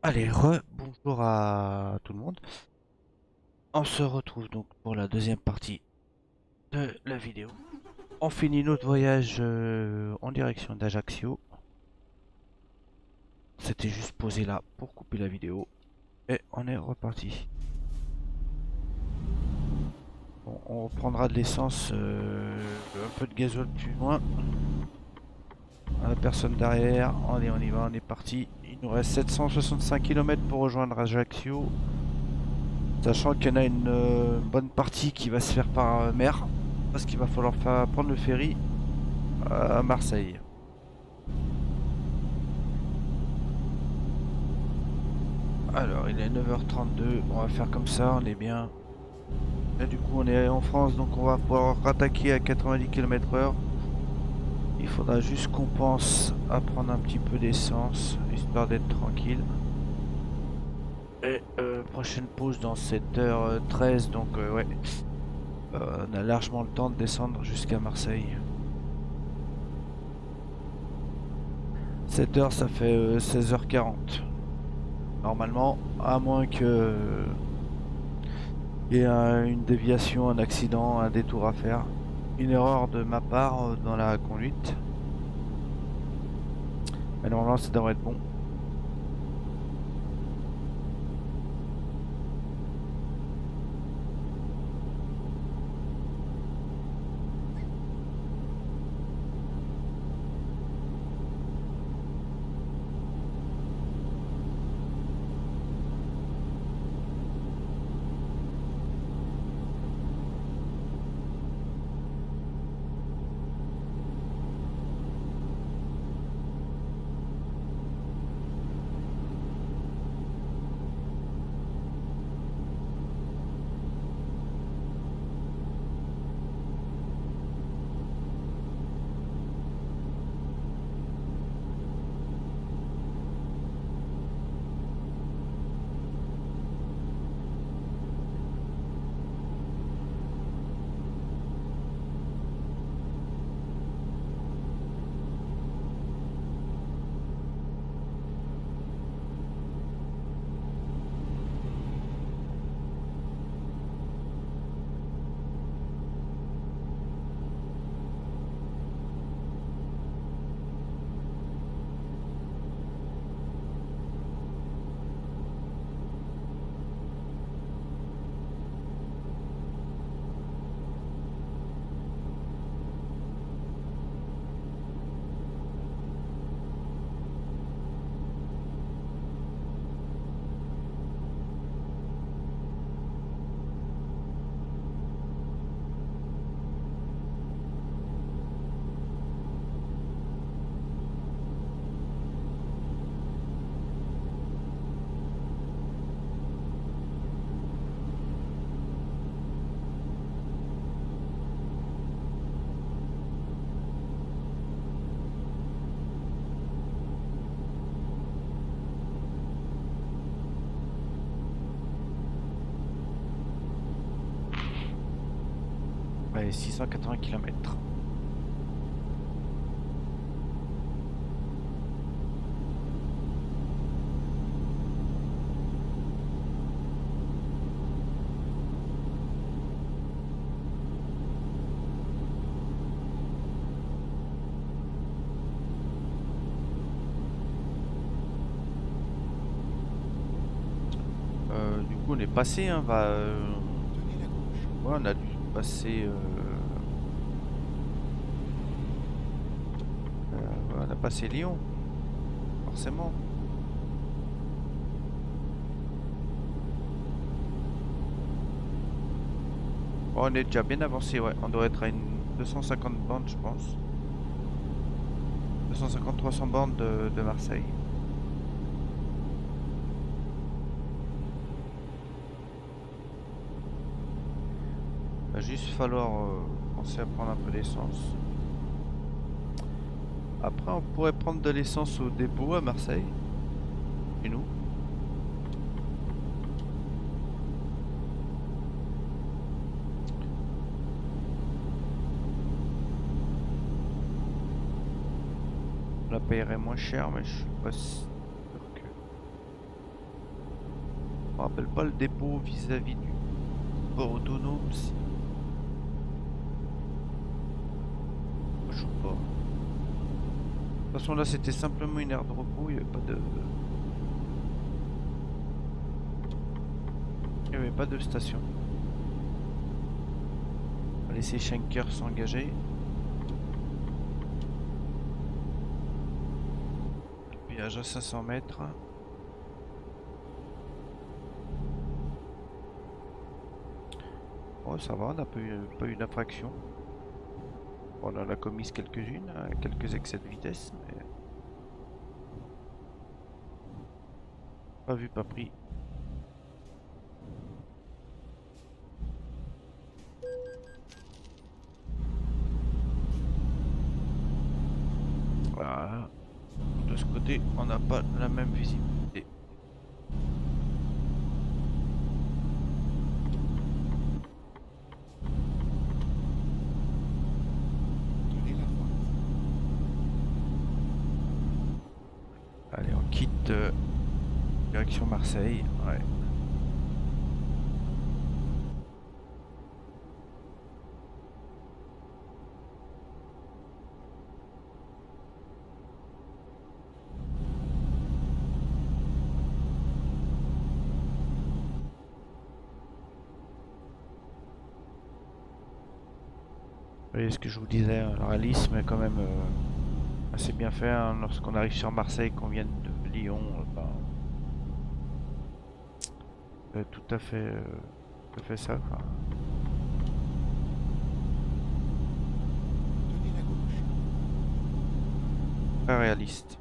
Allez, bonjour à tout le monde. On se retrouve donc pour la deuxième partie de la vidéo. On finit notre voyage en direction d'Ajaccio. C'était juste posé là pour couper la vidéo. Et on est reparti. Bon, on reprendra de l'essence, un peu de gasoil plus loin. On a personne derrière. Allez, on y va, on est parti. Il nous reste 765 km pour rejoindre Ajaccio. Sachant qu'il y en a une bonne partie qui va se faire par mer. Parce qu'il va falloir prendre le ferry à Marseille. Alors, il est 9h32. On va faire comme ça, on est bien. Là, du coup, on est en France, donc on va pouvoir rattaquer à 90 km/h. Il faudra juste qu'on pense à prendre un petit peu d'essence, histoire d'être tranquille. Et prochaine pause dans 7h13, donc ouais. On a largement le temps de descendre jusqu'à Marseille. 7h, ça fait 16h40. Normalement, à moins que il y ait une déviation, un accident, un détour à faire. Une erreur de ma part dans la conduite. Mais normalement, ça devrait être bon. Ouais, 680 km. Du coup, on est passé, hein, ouais, on a dû passer. Ouais, on a passé Lyon, forcément. Oh, on est déjà bien avancé, ouais. On doit être à une 250 bornes, je pense. 250-300 bornes de Marseille. Va juste falloir penser à prendre un peu d'essence. Après, on pourrait prendre de l'essence au dépôt à Marseille. Et nous? On la payerait moins cher, mais je suis pas sûr que... me rappelle pas le dépôt vis-à-vis du port autonome. Si... Je sais pas. De toute façon là c'était simplement une aire de repos, il n'y avait pas de... Il n'y avait pas de station. On va laisser Schenker s'engager. Péage à 500 mètres. Oh, ça va, on n'a pas eu d'infraction. Bon, on en a commis quelques-unes, quelques excès de vitesse, mais pas vu, pas pris. Voilà. De ce côté, on n'a pas la même visibilité. Allez, on quitte direction Marseille. Ouais. Vous voyez ce que je vous disais, hein, le réalisme est quand même assez bien fait. Hein, lorsqu'on arrive sur Marseille, qu'on vienne de Lyon, ben, tout à fait ça. Quoi. Très réaliste.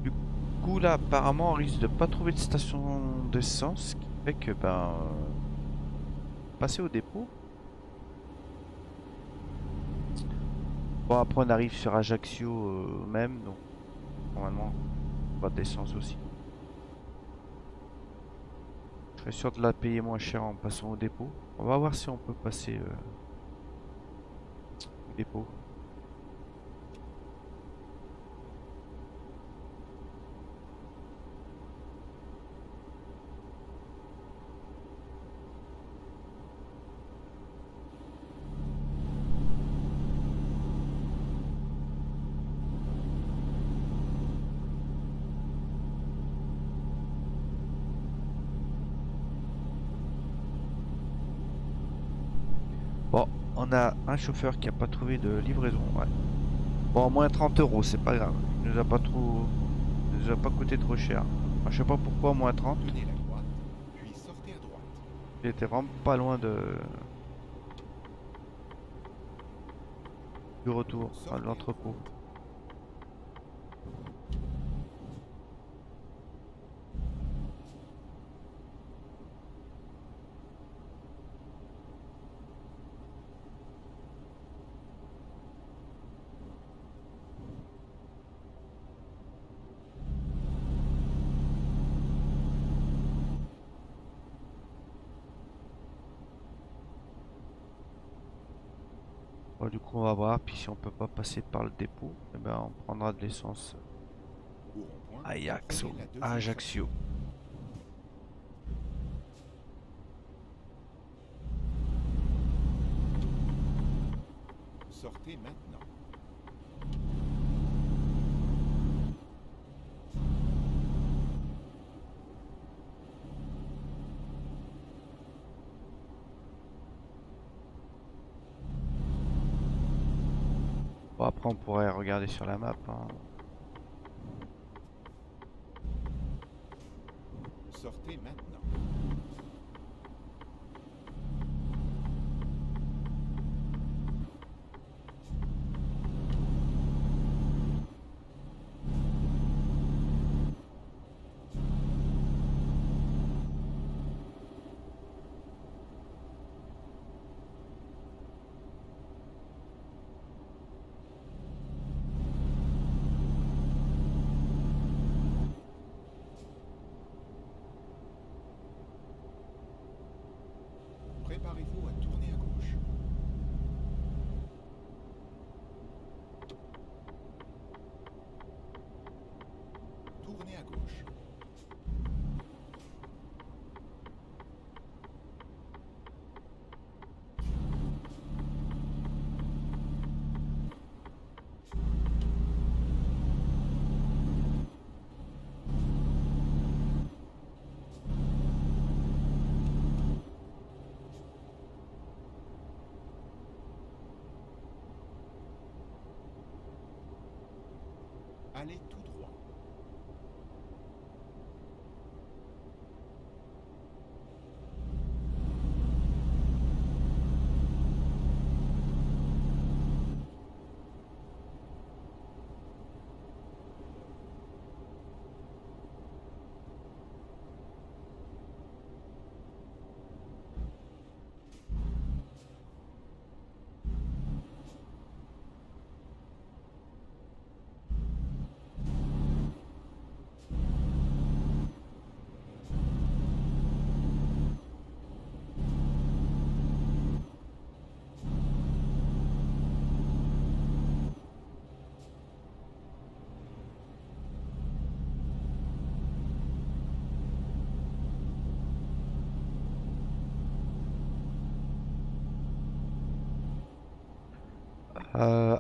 Du coup là apparemment on risque de pas trouver de station d'essence, ce qui fait que ben passer au dépôt. Bon après on arrive sur Ajaccio même, donc normalement pas d'essence aussi. Je serais sûr de la payer moins cher en passant au dépôt. On va voir si on peut passer au dépôt. Bon, on a un chauffeur qui a pas trouvé de livraison. Ouais. Bon, moins 30 euros, c'est pas grave. Il nous a pas trop, il nous a pas coûté trop cher. Enfin, je sais pas pourquoi moins 30. Prenez la droite, puis sortez à droite. Il était vraiment pas loin du retour, enfin, de l'entrepôt. Bon, du coup, on va voir. Puis si on peut pas passer par le dépôt, eh ben, on prendra de l'essence Au rond-point, à prenez la deuxième à Ajaccio. sortie. Sortez maintenant. Bon, après, on pourrait regarder sur la map. Hein. Sortez maintenant. Préparez-vous à tourner à gauche. Tournez à gauche. Allez tout droit.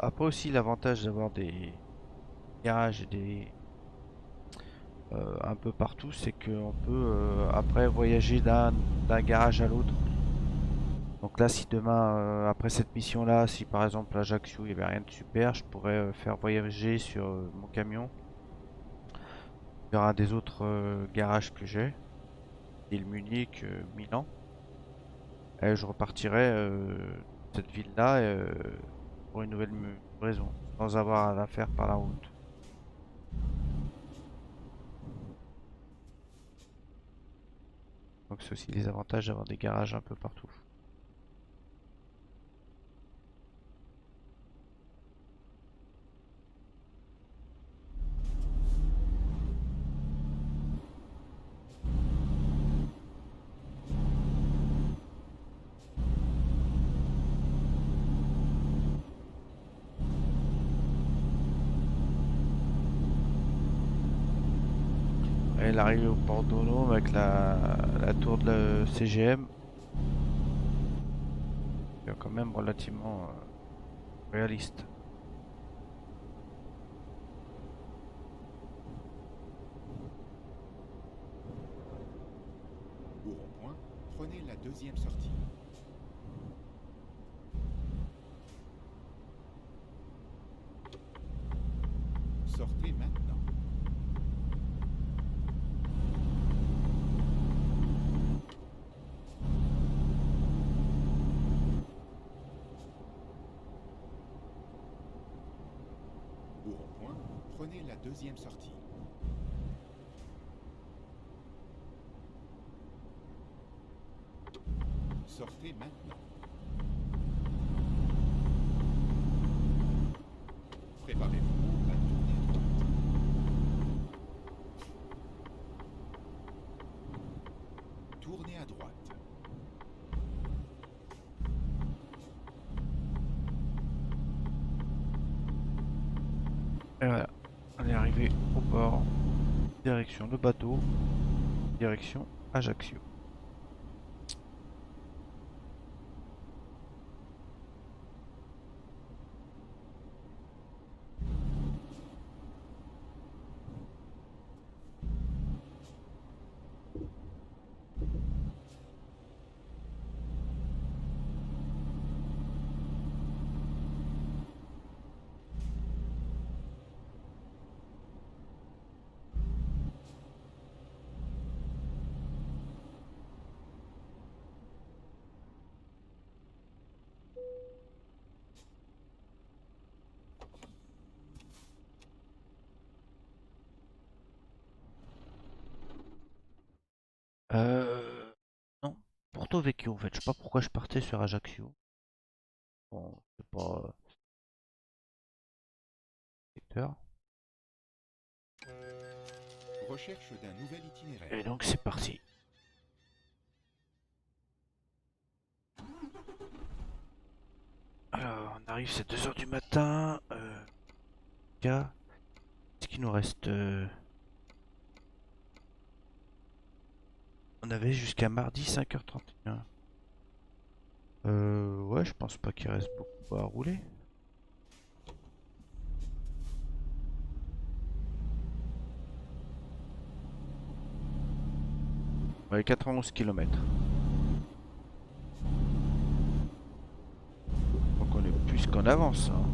Après aussi l'avantage d'avoir des garages et un peu partout, c'est qu'on peut après voyager d'un garage à l'autre. Donc là, si demain, après cette mission-là, si par exemple à Ajaccio il n'y avait rien de super, je pourrais faire voyager sur mon camion vers un des autres garages que j'ai, île Munich, Milan. Et je repartirai de cette ville-là pour une nouvelle raison, sans avoir à la faire par la route. Donc c'est aussi les avantages d'avoir des garages un peu partout. Et l'arrivée au port d'Olome avec la tour de la CGM, est quand même relativement réaliste. Au rond-point, prenez la deuxième sortie. Sortez maintenant. Au rond-point, prenez la deuxième sortie. Sortez maintenant. Préparez-vous à tourner à droite. Tournez à droite. Et voilà, on est arrivé au port, direction le bateau, direction Ajaccio. Non, Porto Vecchio en fait. Je sais pas pourquoi je partais sur Ajaccio. Bon, c'est pas secteur. Recherche d'un nouvel Et itinéraire. donc c'est parti. arrive, c'est 2 h du matin. Est-ce qu'il nous reste on avait jusqu'à mardi 5h31. Ouais, je pense pas qu'il reste beaucoup à rouler. Ouais, 91 km. Donc on est plus qu'en avance, hein.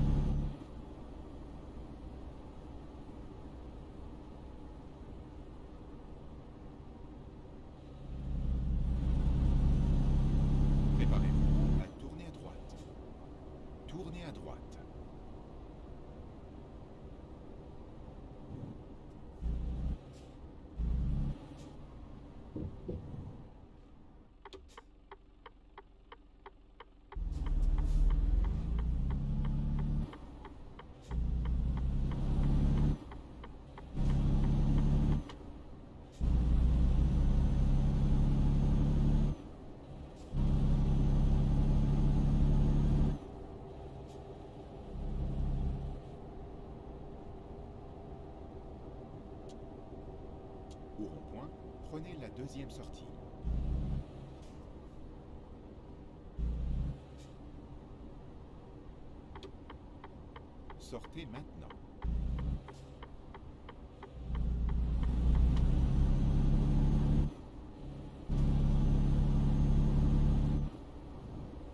Préparez-vous à tourner à droite. Tournez à droite. Au rond-point, prenez la deuxième sortie. Sortez maintenant.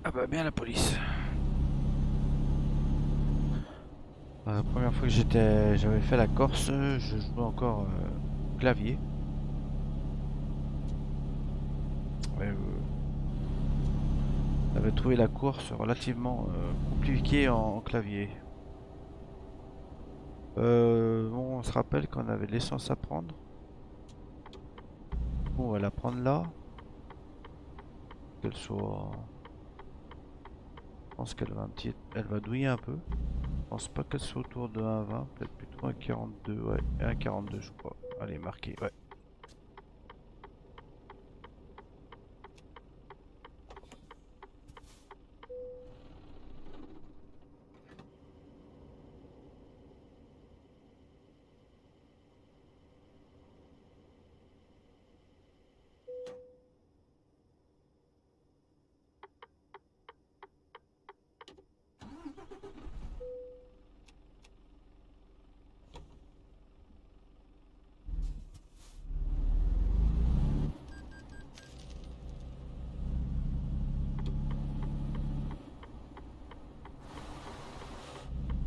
Ah bah bien la police. La première fois que j'avais fait la Corse, je jouais encore clavier. Ouais, j'avais trouvé la course relativement compliquée en clavier. Bon, on se rappelle qu'on avait de l'essence à prendre. Bon, on va la prendre là. Qu'elle soit. Je pense qu'elle va elle va douiller un peu. Je pense pas qu'elle soit autour de 1,20, peut-être plutôt 1,42, ouais, 1,42 je crois. Allez, marqué, ouais.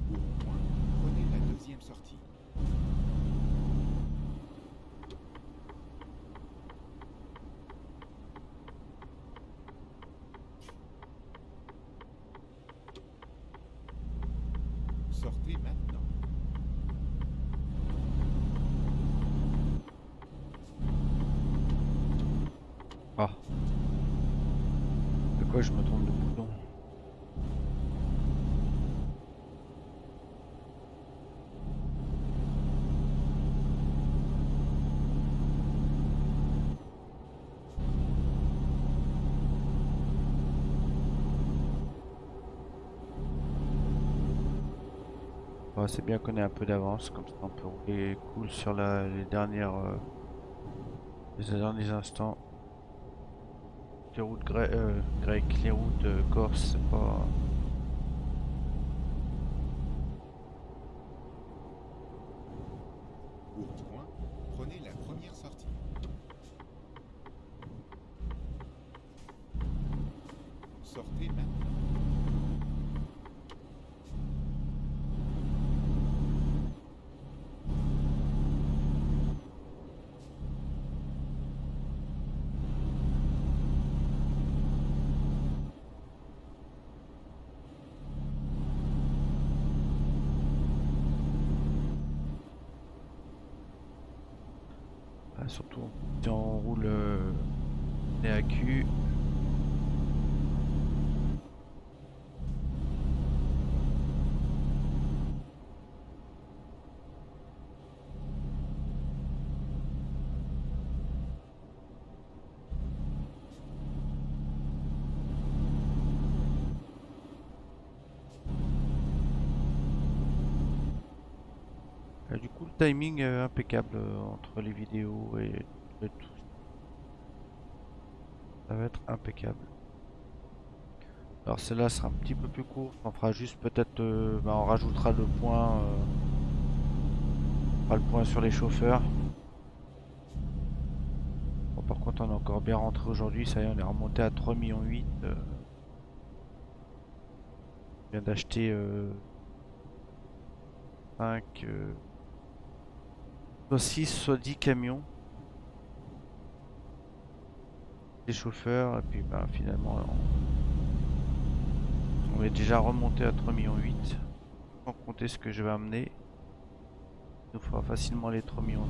Au rond-point, prenez la deuxième sortie. Sortez maintenant. Ah, de quoi je me trompe de bouton? Ouais, c'est bien qu'on ait un peu d'avance, comme ça on peut rouler cool sur les derniers instants. Les routes grecques, les routes corse, c'est pas. Au rond-point, prenez la première sortie. Sortez maintenant. Surtout si on roule les AQ. Du coup, le timing impeccable entre les vidéos et tout. Ça va être impeccable. Alors celle-là sera un petit peu plus courte. On fera juste peut-être, on rajoutera le point, on fera le point sur les chauffeurs. Bon, par contre, on est encore bien rentré aujourd'hui. Ça y est, on est remonté à 3,8 millions. On vient d'acheter 5, soit 6, soit 10 camions. Des chauffeurs. Et puis finalement, on est déjà remonté à 3,8 millions. Sans compter ce que je vais amener. Il nous fera facilement les 3,9 millions.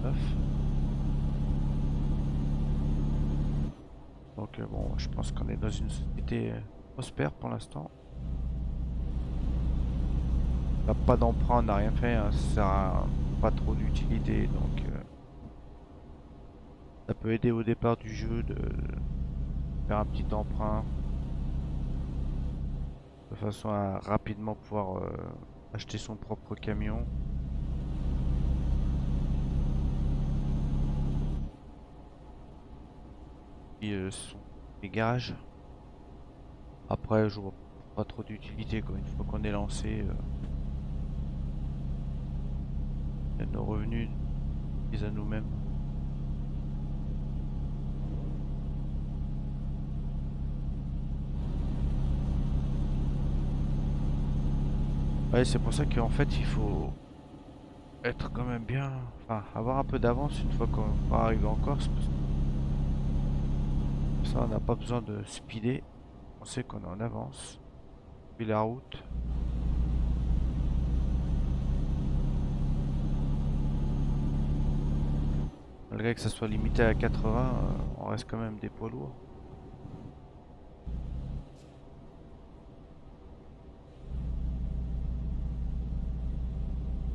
Donc bon, je pense qu'on est dans une société prospère pour l'instant. On n'a pas d'emprunt, on n'a rien fait, hein, ça sert à pas trop d'utilité, donc ça peut aider au départ du jeu de faire un petit emprunt de façon à rapidement pouvoir acheter son propre camion. Et son les garages. Après, je vois pas trop d'utilité quoi. Une fois qu'on est lancé, nos revenus ils à nous-mêmes. Ouais, c'est pour ça qu'en fait il faut être quand même bien, enfin avoir un peu d'avance une fois qu'on va arriver en Corse, parce que ça on n'a pas besoin de speeder, on sait qu'on est en avance. Puis la route, malgré que ça soit limité à 80, on reste quand même des poids lourds.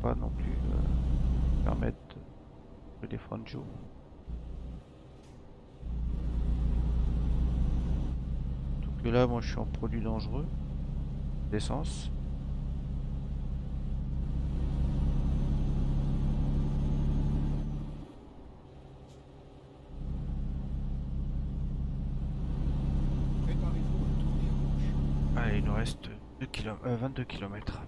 Pas non plus permettre de les franjo. Surtout que là moi je suis en produit dangereux, d'essence. Préparez-vous à tourner à gauche. Allez, il nous reste 22 km.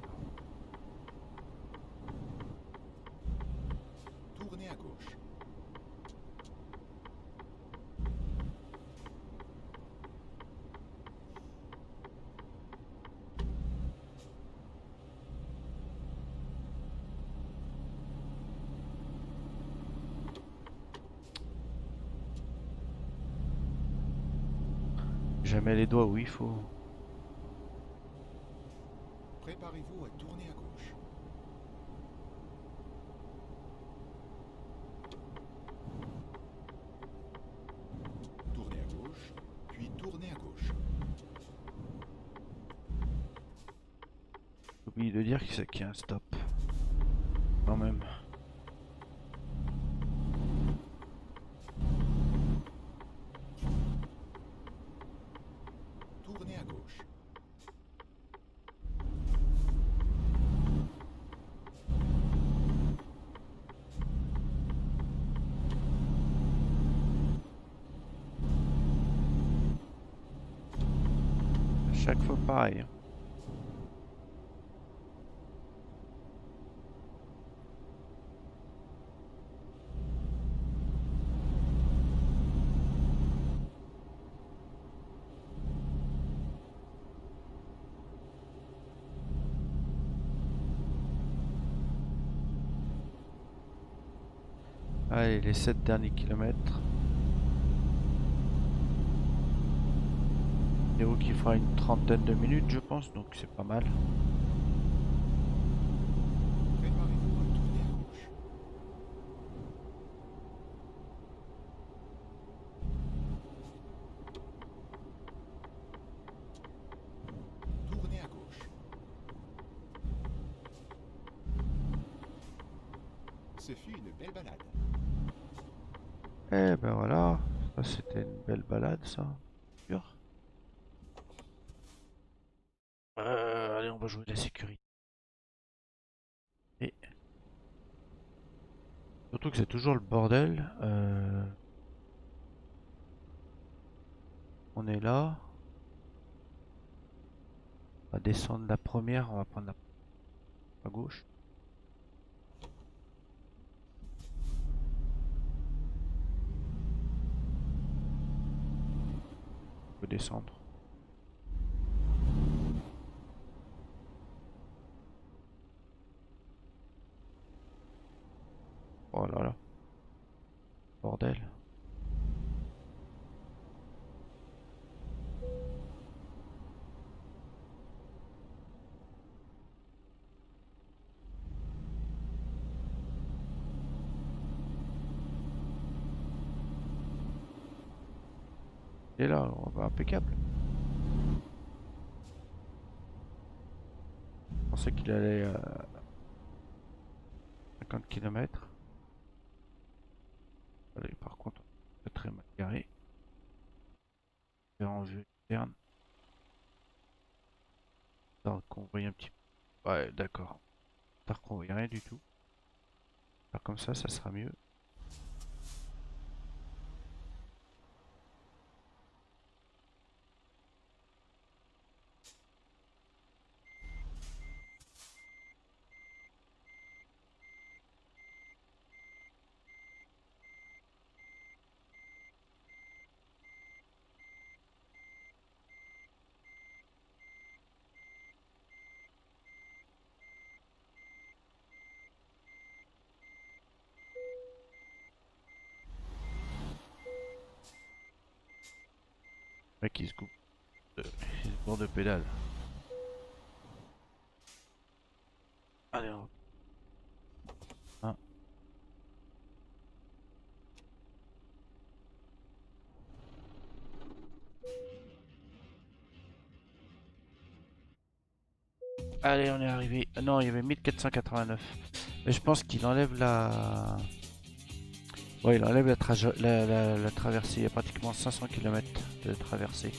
Tournez à gauche. Jamais les doigts où il faut. Préparez-vous à tourner à gauche. Tournez à gauche, puis tournez à gauche. J'ai oublié de dire qu'il y a un stop. Quand même. Tournez à gauche. Chaque fois pareil. Allez, les 7 derniers kilomètres. Théo qui fera une trentaine de minutes, je pense, donc c'est pas mal. Préparez-vous à tourner à gauche. Tournez à gauche. Ce fut une belle balade. Eh ben voilà, ça c'était une belle balade, ça. Sûr. Allez, on va jouer de la sécurité. Surtout que c'est toujours le bordel. On est là. On va descendre la première. On va prendre la à gauche. On peut descendre. Oh là là. Bordel. Et là, on va impeccable. Je pensais qu'il allait à 50 km. Allez, par contre, c'est très mal garé. En vue externe. Donc on voit un petit peu. Ouais, d'accord. Par contre, on voit rien du tout. Alors comme ça sera mieux. Le mec il se coupe. Il se bourre de pédale. Allez, on... hein. Allez, on est arrivé. Ah non, il y avait 1489. Mais je pense qu'il enlève la... Ouais, il enlève la traversée. Il y a pratiquement 500 km de traversée.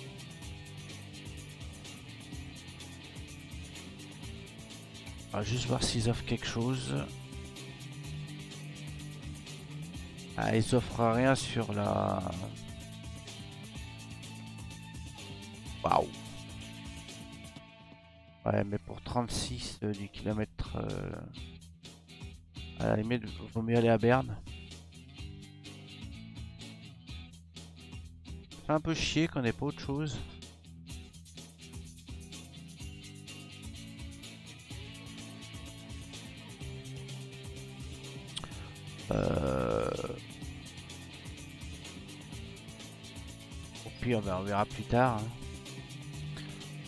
On va juste voir s'ils offrent quelque chose. Ah, ils offrent rien sur la... Waouh. Ouais, mais pour 36 du kilomètre, à la limite, vaut mieux aller à Berne. Ça fait un peu chier qu'on ait pas autre chose. Au pire, on verra plus tard, hein.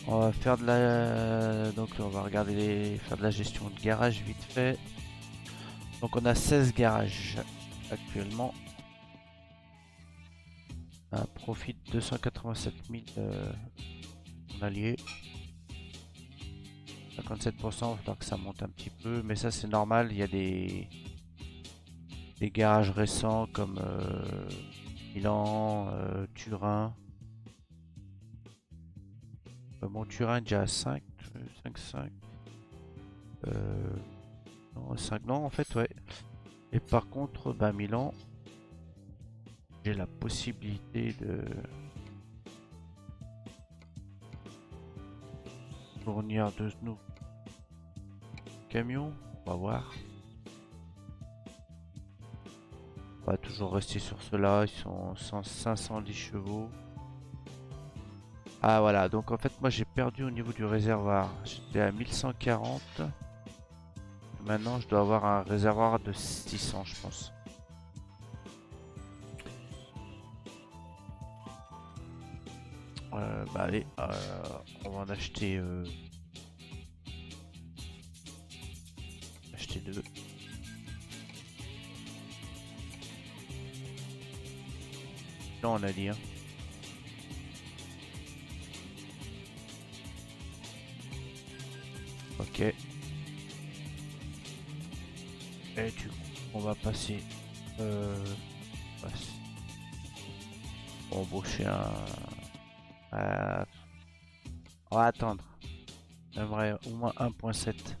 On va faire de la... Donc on va regarder faire de la gestion de garage vite fait. Donc on a 16 garages actuellement. Un profit de 287 000 en allié. 57%, il va falloir que ça monte un petit peu. Mais ça c'est normal, il y a des garages récents comme Milan, Turin. Mon Turin est déjà à 5, 5. Non, 5 non en fait ouais. Et par contre bah Milan, j'ai la possibilité de fournir de nouveaux camions. On va voir. On va toujours rester sur ceux-là, ils sont 510 chevaux. Ah voilà, donc en fait moi j'ai perdu au niveau du réservoir. J'étais à 1140. Maintenant je dois avoir un réservoir de 600 je pense. Bah allez, on va en acheter deux. Là on a dit hein. Ok. Et du coup, on va passer. Embaucher un. On va attendre. J'aimerais au moins 1.7.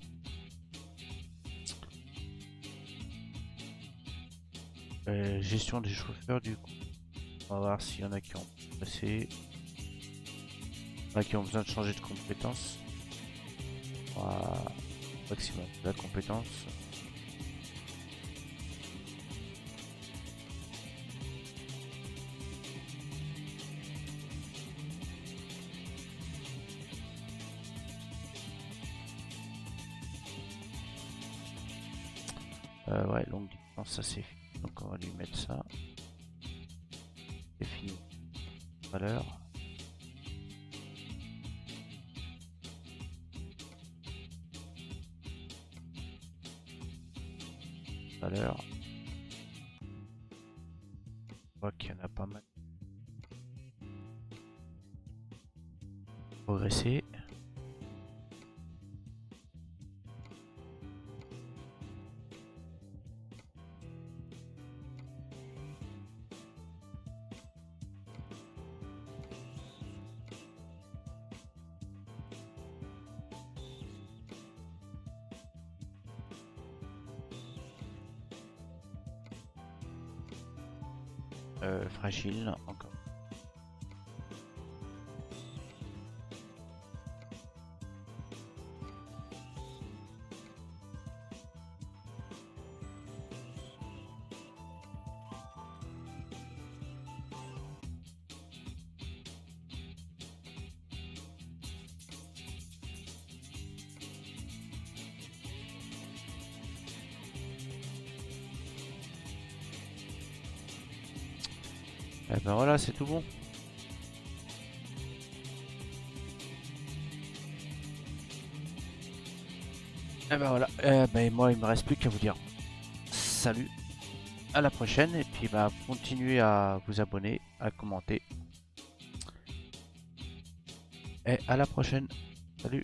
Gestion des chauffeurs du coup. On va voir s'il y en a qui ont passé. Il y en a qui ont besoin de changer de compétence. Voilà. Maximum de la compétence. Ouais, longue distance, ça c'est fini. Donc on va lui mettre ça. C'est fini. Valeur. Valeur. Je vois qu'il y en a pas mal. Progresser. Fragile, encore. Et ben voilà, c'est tout bon. Et ben voilà. Ben moi, il me reste plus qu'à vous dire salut, à la prochaine, et puis bah continuez à vous abonner, à commenter. Et à la prochaine. Salut.